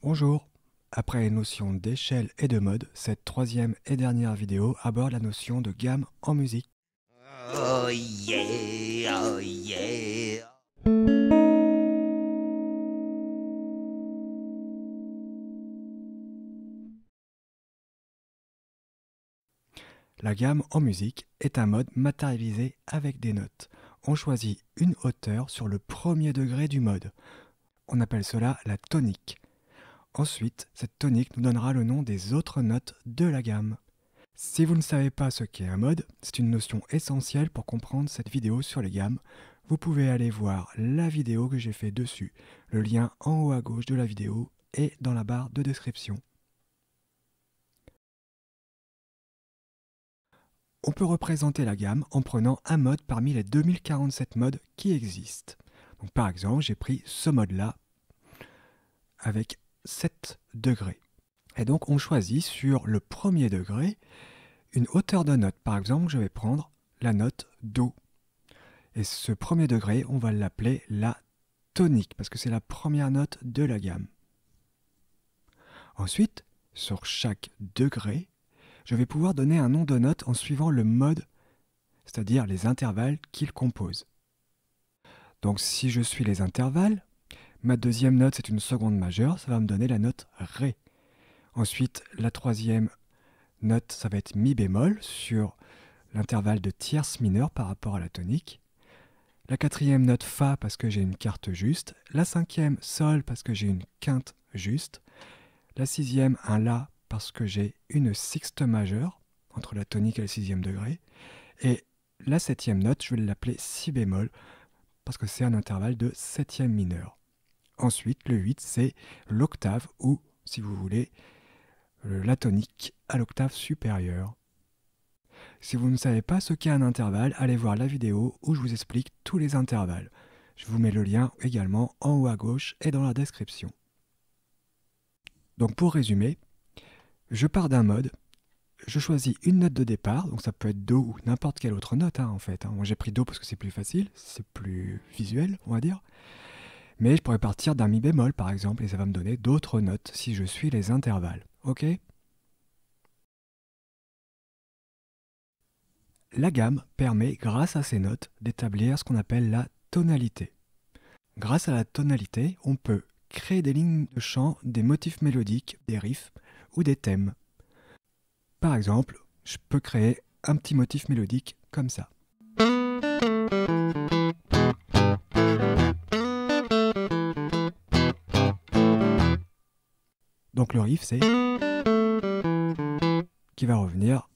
Bonjour. Après les notions d'échelle et de mode, cette troisième et dernière vidéo aborde la notion de gamme en musique. Oh yeah, oh yeah. La gamme en musique est un mode matérialisé avec des notes. On choisit une hauteur sur le premier degré du mode. On appelle cela la tonique. Ensuite, cette tonique nous donnera le nom des autres notes de la gamme. Si vous ne savez pas ce qu'est un mode, c'est une notion essentielle pour comprendre cette vidéo sur les gammes. Vous pouvez aller voir la vidéo que j'ai fait dessus. Le lien en haut à gauche de la vidéo et dans la barre de description. On peut représenter la gamme en prenant un mode parmi les 2047 modes qui existent. Donc par exemple, j'ai pris ce mode-là avec 7 degrés. Et donc on choisit sur le premier degré une hauteur de note. Par exemple, je vais prendre la note Do. Et ce premier degré, on va l'appeler la tonique, parce que c'est la première note de la gamme. Ensuite, sur chaque degré, je vais pouvoir donner un nom de note en suivant le mode, c'est-à-dire les intervalles qu'il compose. Donc si je suis les intervalles, ma deuxième note c'est une seconde majeure, ça va me donner la note Ré. Ensuite, la troisième note, ça va être Mi bémol sur l'intervalle de tierce mineure par rapport à la tonique. La quatrième note Fa parce que j'ai une quarte juste. La cinquième Sol parce que j'ai une quinte juste. La sixième un La parce que j'ai une sixte majeure entre la tonique et le sixième degré. Et la septième note, je vais l'appeler Si bémol parce que c'est un intervalle de septième mineur. Ensuite, le 8, c'est l'octave ou, si vous voulez, la tonique à l'octave supérieure. Si vous ne savez pas ce qu'est un intervalle, allez voir la vidéo où je vous explique tous les intervalles. Je vous mets le lien également en haut à gauche et dans la description. Donc pour résumer, je pars d'un mode, je choisis une note de départ, donc ça peut être Do ou n'importe quelle autre note en fait. Moi j'ai pris Do parce que c'est plus facile, c'est plus visuel on va dire. Mais je pourrais partir d'un Mi bémol par exemple et ça va me donner d'autres notes si je suis les intervalles. Ok ? La gamme permet, grâce à ces notes, d'établir ce qu'on appelle la tonalité. Grâce à la tonalité, on peut créer des lignes de chant, des motifs mélodiques, des riffs ou des thèmes. Par exemple, je peux créer un petit motif mélodique comme ça. Donc le riff, c'est qui va revenir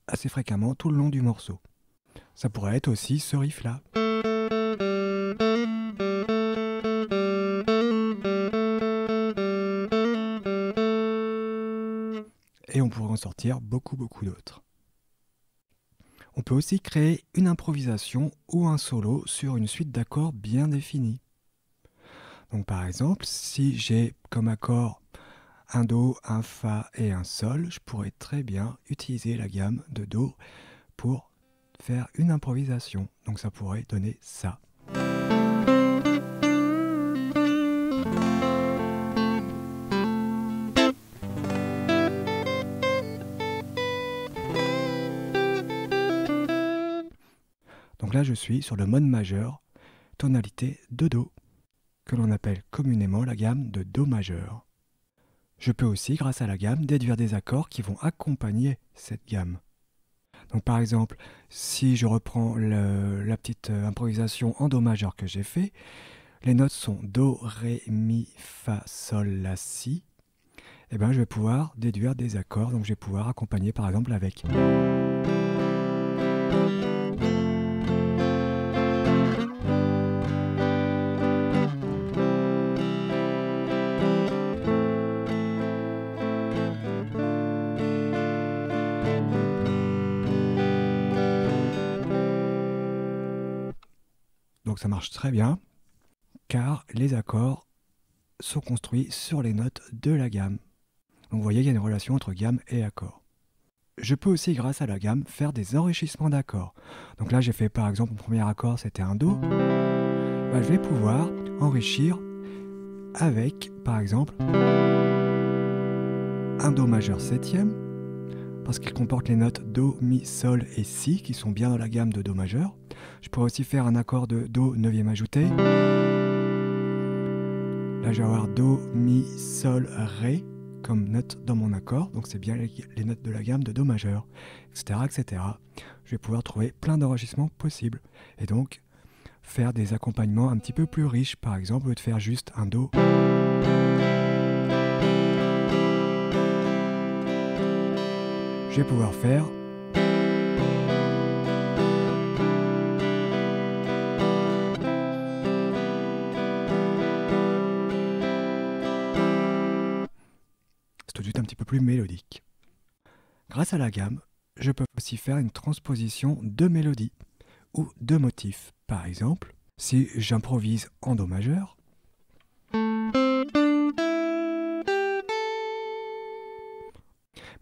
assez fréquemment tout le long du morceau. Ça pourrait être aussi ce riff-là. Et on pourrait en sortir beaucoup d'autres. On peut aussi créer une improvisation ou un solo sur une suite d'accords bien définis. Donc par exemple, si j'ai comme accord un Do, un Fa et un Sol, je pourrais très bien utiliser la gamme de Do pour faire une improvisation. Donc ça pourrait donner ça. Donc là, je suis sur le mode majeur, tonalité de Do, que l'on appelle communément la gamme de Do majeur. Je peux aussi, grâce à la gamme, déduire des accords qui vont accompagner cette gamme. Donc par exemple, si je reprends la petite improvisation en Do majeur que j'ai fait, les notes sont Do, Ré, Mi, Fa, Sol, La, Si. Et bien je vais pouvoir déduire des accords, donc je vais pouvoir accompagner par exemple avec. Donc ça marche très bien, car les accords sont construits sur les notes de la gamme. Donc vous voyez, il y a une relation entre gamme et accord. Je peux aussi, grâce à la gamme, faire des enrichissements d'accords. Donc là, j'ai fait par exemple, mon premier accord, c'était un Do. Je vais pouvoir enrichir avec, par exemple, un Do majeur septième, parce qu'il comporte les notes Do, Mi, Sol et Si, qui sont bien dans la gamme de Do majeur. Je pourrais aussi faire un accord de Do neuvième ajouté. Là, je vais avoir Do, Mi, Sol, Ré comme note dans mon accord, donc c'est bien les notes de la gamme de Do majeur, etc., etc. Je vais pouvoir trouver plein d'enrichissements possibles, et donc faire des accompagnements un petit peu plus riches, par exemple, au lieu de faire juste un Do. Je vais pouvoir faire c'est tout de suite un petit peu plus mélodique. Grâce à la gamme, je peux aussi faire une transposition de mélodie ou de motifs. Par exemple, si j'improvise en Do majeur,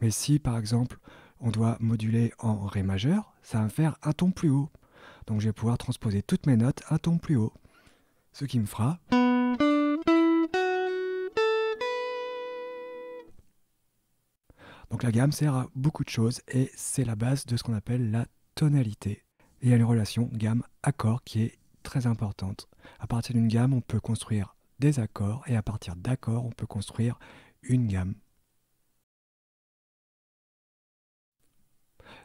mais si par exemple on doit moduler en Ré majeur, ça va me faire un ton plus haut. Donc je vais pouvoir transposer toutes mes notes un ton plus haut. Ce qui me fera donc la gamme sert à beaucoup de choses et c'est la base de ce qu'on appelle la tonalité. Et il y a une relation gamme-accord qui est très importante. À partir d'une gamme, on peut construire des accords et à partir d'accords, on peut construire une gamme.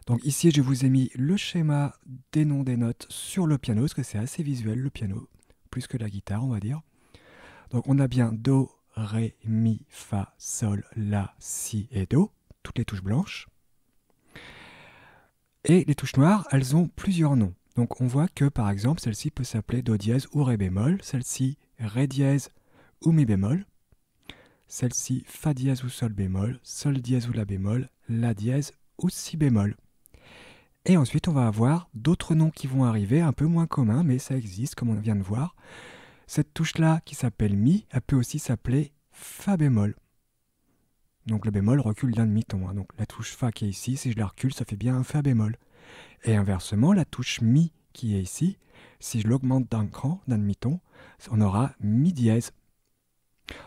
Donc ici, je vous ai mis le schéma des noms des notes sur le piano, parce que c'est assez visuel le piano, plus que la guitare, on va dire. Donc on a bien Do, Ré, Mi, Fa, Sol, La, Si et Do, toutes les touches blanches. Et les touches noires, elles ont plusieurs noms. Donc on voit que par exemple, celle-ci peut s'appeler Do dièse ou Ré bémol, celle-ci Ré dièse ou Mi bémol, celle-ci Fa dièse ou Sol bémol, Sol dièse ou La bémol, La dièse ou Si bémol. Et ensuite, on va avoir d'autres noms qui vont arriver, un peu moins communs, mais ça existe, comme on vient de voir. Cette touche-là, qui s'appelle Mi, elle peut aussi s'appeler Fa bémol. Donc le bémol recule d'un demi-ton. Donc la touche Fa qui est ici, si je la recule, ça fait bien un Fa bémol. Et inversement, la touche Mi qui est ici, si je l'augmente d'un cran, d'un demi-ton, on aura Mi dièse.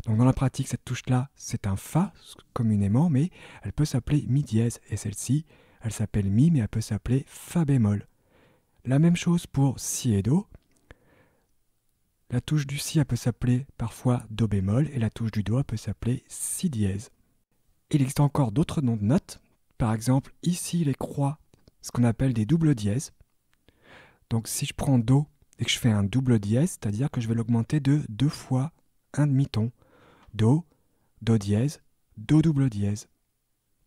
Donc dans la pratique, cette touche-là, c'est un Fa communément, mais elle peut s'appeler Mi dièse. Et celle-ci, elle s'appelle Mi, mais elle peut s'appeler Fa bémol. La même chose pour Si et Do. La touche du Si, elle peut s'appeler parfois Do bémol, et la touche du Do, elle peut s'appeler Si dièse. Il existe encore d'autres noms de notes. Par exemple, ici, les croix, ce qu'on appelle des doubles dièses. Donc si je prends Do et que je fais un double dièse, c'est-à-dire que je vais l'augmenter de 2 fois un demi-ton. Do, Do dièse, Do double dièse.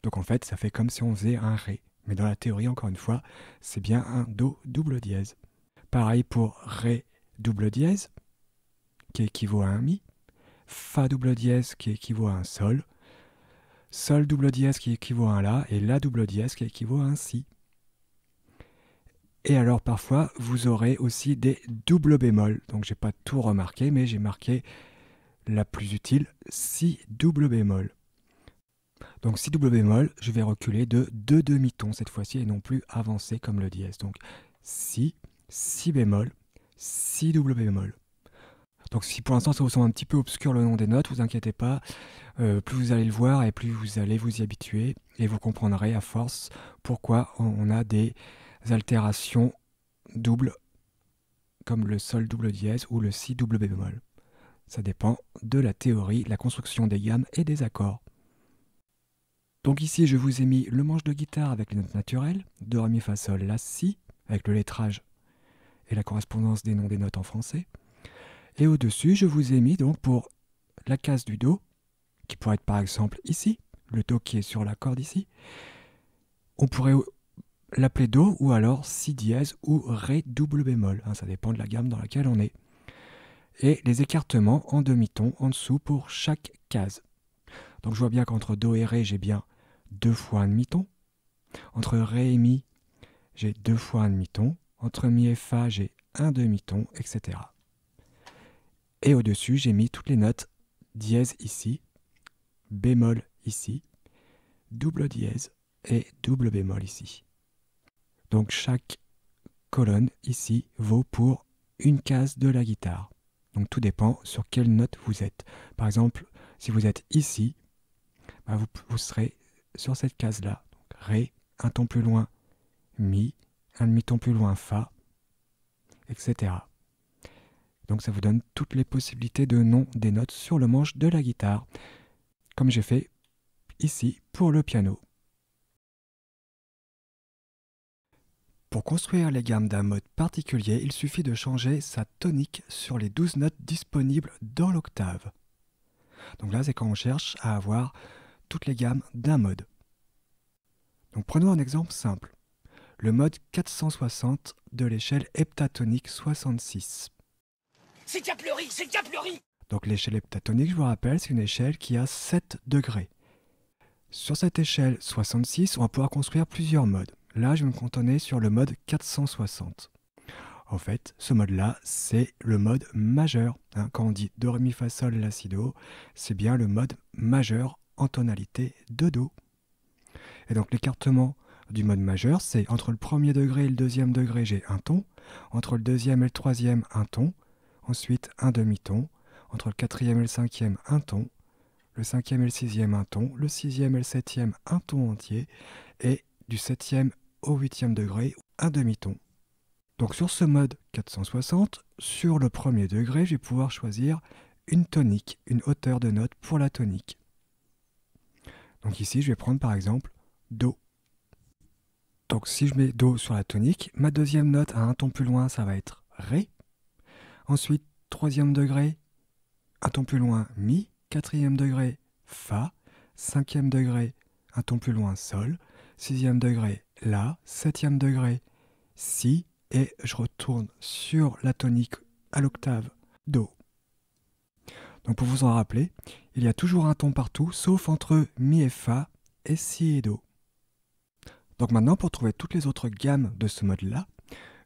Donc en fait, ça fait comme si on faisait un Ré. Mais dans la théorie, encore une fois, c'est bien un Do double dièse. Pareil pour Ré double dièse, qui équivaut à un Mi. Fa double dièse, qui équivaut à un Sol. Sol double dièse, qui équivaut à un La. Et La double dièse, qui équivaut à un Si. Et alors parfois, vous aurez aussi des doubles bémols. Donc j'ai pas tout remarqué, mais j'ai marqué la plus utile, Si double bémol. Donc Si double bémol, je vais reculer de 2 demi-tons cette fois-ci et non plus avancer comme le dièse. Donc Si, Si bémol, Si double bémol. Donc si pour l'instant ça vous semble un petit peu obscur le nom des notes, vous inquiétez pas, plus vous allez le voir et plus vous allez vous y habituer et vous comprendrez à force pourquoi on a des altérations doubles comme le Sol double dièse ou le Si double bémol. Ça dépend de la théorie, la construction des gammes et des accords. Donc ici je vous ai mis le manche de guitare avec les notes naturelles, Do, Ré, Mi, Fa, Sol, La, Si, avec le lettrage et la correspondance des noms des notes en français. Et au-dessus je vous ai mis donc pour la case du Do, qui pourrait être par exemple ici, le Do qui est sur la corde ici, on pourrait l'appeler Do ou alors Si dièse ou Ré double bémol, ça dépend de la gamme dans laquelle on est. Et les écartements en demi-ton en dessous pour chaque case. Donc je vois bien qu'entre Do et Ré, j'ai bien 2 fois un demi-ton. Entre Ré et Mi, j'ai 2 fois un demi-ton. Entre Mi et Fa, j'ai un demi-ton, etc. Et au-dessus, j'ai mis toutes les notes dièse ici, bémol ici, double dièse et double bémol ici. Donc chaque colonne ici vaut pour une case de la guitare. Donc tout dépend sur quelle note vous êtes. Par exemple, si vous êtes ici, bah, vous serez sur cette case-là. Donc, Ré, un ton plus loin, Mi, un demi-ton plus loin, Fa, etc. Donc ça vous donne toutes les possibilités de nom des notes sur le manche de la guitare, comme j'ai fait ici pour le piano. Pour construire les gammes d'un mode particulier, il suffit de changer sa tonique sur les 12 notes disponibles dans l'octave. Donc là, c'est quand on cherche à avoir toutes les gammes d'un mode. Donc prenons un exemple simple. Le mode 460 de l'échelle heptatonique 66. C'est Caplery, c'est Caplery. Donc l'échelle heptatonique, je vous rappelle, c'est une échelle qui a 7 degrés. Sur cette échelle 66, on va pouvoir construire plusieurs modes. Là, je vais me cantonner sur le mode 460. En fait, ce mode-là, c'est le mode majeur. Quand on dit Do, Ré, Mi, Fa, Sol, La, Si, Do, c'est bien le mode majeur en tonalité de Do. Et donc l'écartement du mode majeur, c'est entre le premier degré et le deuxième degré, j'ai un ton. Entre le deuxième et le troisième, un ton. Ensuite, un demi-ton. Entre le quatrième et le cinquième, un ton. Le cinquième et le sixième, un ton. Le sixième et le septième, un ton entier. Et du septième au huitième degré, un demi-ton. Donc sur ce mode 460, sur le premier degré, je vais pouvoir choisir une tonique, une hauteur de note pour la tonique. Donc ici, je vais prendre par exemple Do. Donc si je mets Do sur la tonique, ma deuxième note à un ton plus loin, ça va être Ré. Ensuite, troisième degré, un ton plus loin, Mi. Quatrième degré, Fa. Cinquième degré, un ton plus loin, Sol. Sixième degré, La. Septième degré, Si. Et je retourne sur la tonique à l'octave Do. Donc pour vous en rappeler, il y a toujours un ton partout, sauf entre Mi et Fa et Si et Do. Donc maintenant, pour trouver toutes les autres gammes de ce mode-là,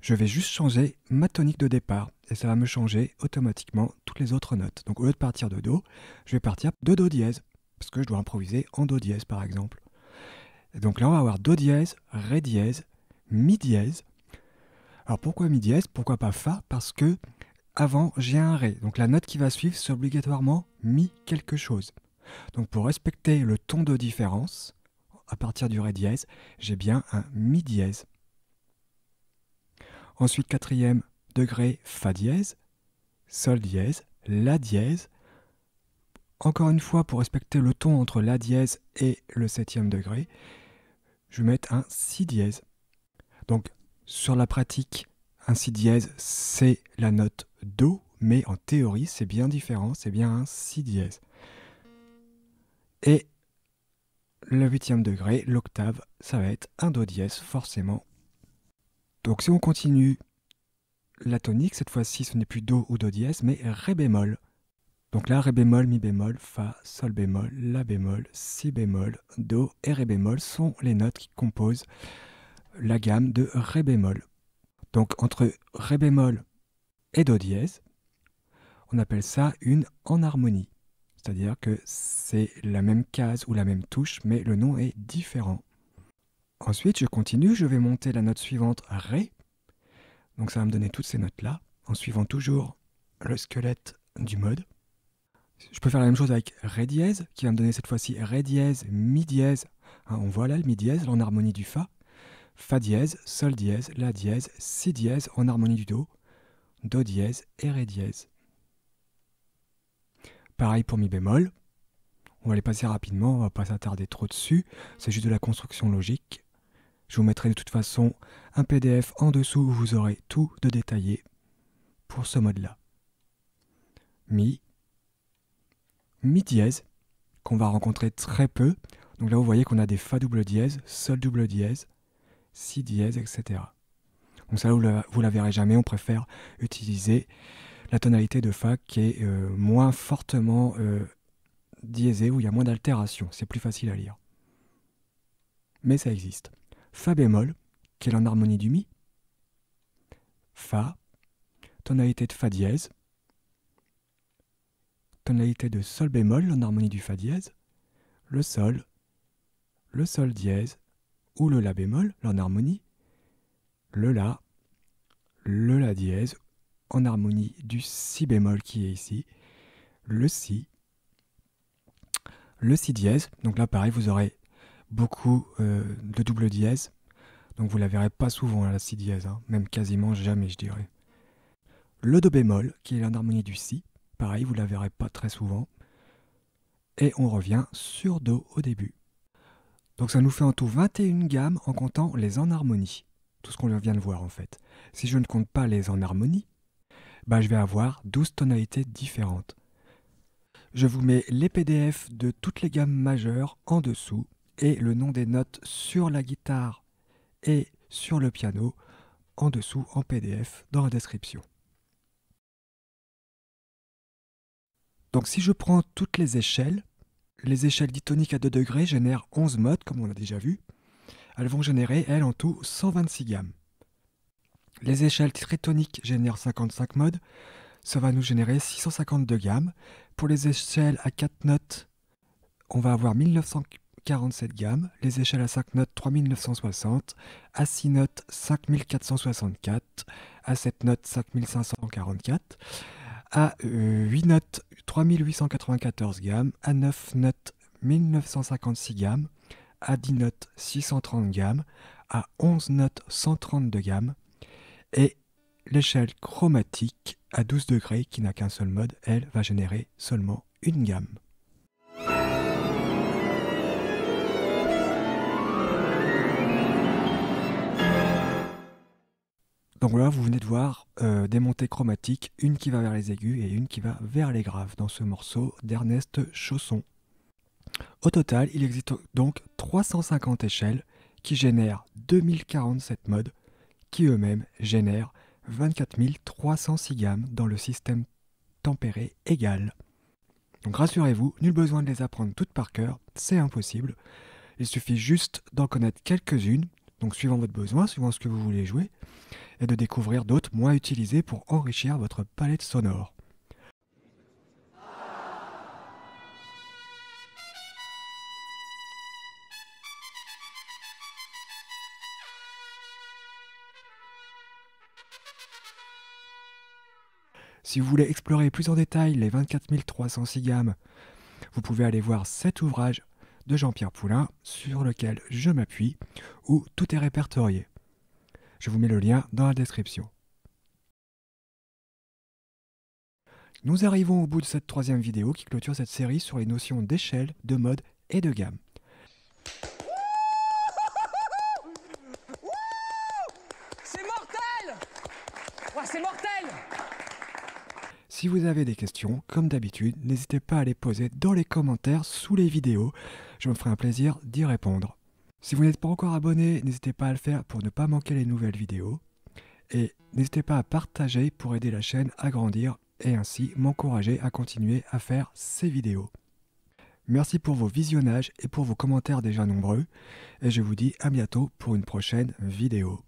je vais juste changer ma tonique de départ et ça va me changer automatiquement toutes les autres notes. Donc au lieu de partir de Do, je vais partir de Do dièse, parce que je dois improviser en Do dièse par exemple. Et donc là, on va avoir Do dièse, Ré dièse, Mi dièse. Alors pourquoi Mi dièse? Pourquoi pas Fa? Parce que avant, j'ai un Ré. Donc la note qui va suivre, c'est obligatoirement Mi quelque chose. Donc pour respecter le ton de différence, à partir du Ré dièse, j'ai bien un Mi dièse. Ensuite, quatrième degré, Fa dièse, Sol dièse, La dièse. Encore une fois, pour respecter le ton entre La dièse et le septième degré, je vais mettre un Si dièse. Donc, sur la pratique, un Si dièse, c'est la note Do, mais en théorie, c'est bien différent, c'est bien un Si dièse. Et le huitième degré, l'octave, ça va être un Do dièse, forcément. Donc, si on continue la tonique, cette fois-ci, ce n'est plus Do ou Do dièse, mais Ré bémol. Donc là, Ré bémol, Mi bémol, Fa, Sol bémol, La bémol, Si bémol, Do et Ré bémol sont les notes qui composent la gamme de Ré bémol. Donc entre Ré bémol et Do dièse, on appelle ça une enharmonie. C'est-à-dire que c'est la même case ou la même touche, mais le nom est différent. Ensuite, je continue, je vais monter la note suivante, Ré. Donc ça va me donner toutes ces notes-là, en suivant toujours le squelette du mode. Je peux faire la même chose avec Ré dièse, qui va me donner cette fois-ci Ré dièse, Mi dièse. On voit là le Mi dièse, en harmonie du Fa. Fa dièse, Sol dièse, La dièse, Si dièse en harmonie du Do, Do dièse et Ré dièse. Pareil pour Mi bémol. On va les passer rapidement, on ne va pas s'attarder trop dessus. C'est juste de la construction logique. Je vous mettrai de toute façon un PDF en dessous où vous aurez tout de détaillé pour ce mode-là. Mi dièse, qu'on va rencontrer très peu. Donc là, vous voyez qu'on a des Fa double dièse, Sol double dièse, Si dièse, etc. Donc ça, vous la verrez jamais. On préfère utiliser la tonalité de Fa qui est moins fortement diésée, où il y a moins d'altération. C'est plus facile à lire. Mais ça existe. Fa bémol, qui est en harmonie du Mi. Fa, tonalité de Fa dièse. Tonalité de Sol bémol, en harmonie du Fa dièse. Le Sol dièse, ou le La bémol, en harmonie. Le La dièse, en harmonie du si bémol qui est ici, le si dièse. Donc là pareil, vous aurez beaucoup de double dièse. Donc vous la verrez pas souvent la si dièse, hein, même quasiment jamais je dirais. Le do bémol qui est en harmonie du si, pareil vous la verrez pas très souvent. Et on revient sur do au début. Donc ça nous fait en tout 21 gammes en comptant les enharmonies. Tout ce qu'on vient de voir en fait. Si je ne compte pas les enharmonies, bah, je vais avoir 12 tonalités différentes. Je vous mets les PDF de toutes les gammes majeures en dessous et le nom des notes sur la guitare et sur le piano en dessous en PDF dans la description. Donc si je prends toutes les échelles ditoniques à 2 degrés génèrent 11 modes comme on a déjà vu. Elles vont générer, elles, en tout 126 gammes. Les échelles tritoniques génèrent 55 modes. Ça va nous générer 652 gammes. Pour les échelles à 4 notes, on va avoir 1947 gammes. Les échelles à 5 notes, 3960. À 6 notes, 5464. À 7 notes, 5544. À 8 notes, 3894 gammes. À 9 notes, 1956 gammes. À 10 notes, 630 gammes. À 11 notes, 132 gammes. Et l'échelle chromatique à 12 degrés, qui n'a qu'un seul mode, elle va générer seulement une gamme. Donc voilà, vous venez de voir des montées chromatiques, une qui va vers les aigus et une qui va vers les graves dans ce morceau d'Ernest Chausson. Au total, il existe donc 350 échelles qui génèrent 2047 modes, qui eux-mêmes génèrent 24 306 gammes dans le système tempéré égal. Donc rassurez-vous, nul besoin de les apprendre toutes par cœur, c'est impossible. Il suffit juste d'en connaître quelques-unes, donc suivant votre besoin, suivant ce que vous voulez jouer, et de découvrir d'autres moins utilisées pour enrichir votre palette sonore. Si vous voulez explorer plus en détail les 24 306 gammes, vous pouvez aller voir cet ouvrage de Jean-Pierre Poulain sur lequel je m'appuie, où tout est répertorié. Je vous mets le lien dans la description. Nous arrivons au bout de cette troisième vidéo qui clôture cette série sur les notions d'échelle, de mode et de gamme. C'est mortel! Ouais, c'est mortel! Si vous avez des questions, comme d'habitude, n'hésitez pas à les poser dans les commentaires sous les vidéos. Je me ferai un plaisir d'y répondre. Si vous n'êtes pas encore abonné, n'hésitez pas à le faire pour ne pas manquer les nouvelles vidéos. Et n'hésitez pas à partager pour aider la chaîne à grandir et ainsi m'encourager à continuer à faire ces vidéos. Merci pour vos visionnages et pour vos commentaires déjà nombreux. Et je vous dis à bientôt pour une prochaine vidéo.